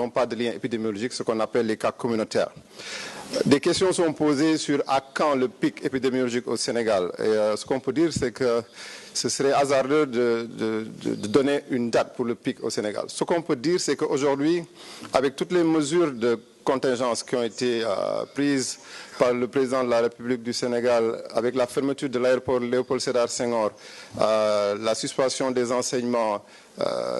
n'ont pas de lien épidémiologique, ce qu'on appelle les cas communautaires. Des questions sont posées sur à quand le pic épidémiologique au Sénégal. Et ce qu'on peut dire, c'est que ce serait hasardeux de donner une date pour le pic au Sénégal. Ce qu'on peut dire, c'est qu'aujourd'hui, avec toutes les mesures de contingence qui ont été prises par le président de la République du Sénégal, avec la fermeture de l'aéroport Léopold Sédar Senghor, la suspension des enseignements,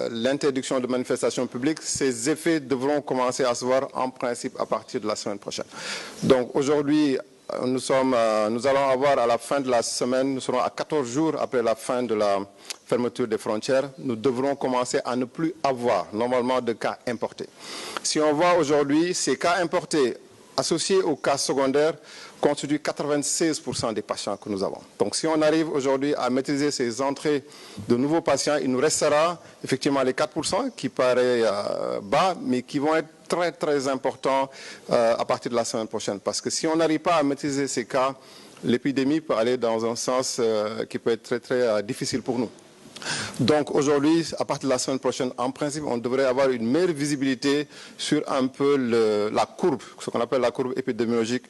l'interdiction de manifestations publiques, ces effets devront commencer à se voir en principe à partir de la semaine prochaine. Donc aujourd'hui, nous allons avoir à la fin de la semaine, nous serons à 14 jours après la fin de la fermeture des frontières, nous devrons commencer à ne plus avoir normalement de cas importés. Si on voit aujourd'hui, ces cas importés associés aux cas secondaires constituent 96% des patients que nous avons. Donc si on arrive aujourd'hui à maîtriser ces entrées de nouveaux patients, il nous restera effectivement les 4% qui paraît bas, mais qui vont être très très importants à partir de la semaine prochaine. Parce que si on n'arrive pas à maîtriser ces cas, l'épidémie peut aller dans un sens qui peut être très très difficile pour nous. Donc aujourd'hui, à partir de la semaine prochaine, en principe, on devrait avoir une meilleure visibilité sur un peu la courbe, ce qu'on appelle la courbe épidémiologique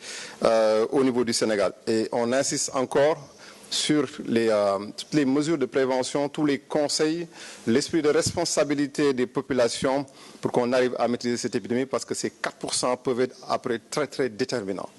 au niveau du Sénégal. Et on insiste encore sur toutes les mesures de prévention, tous les conseils, l'esprit de responsabilité des populations pour qu'on arrive à maîtriser cette épidémie parce que ces 4% peuvent être après très très déterminants.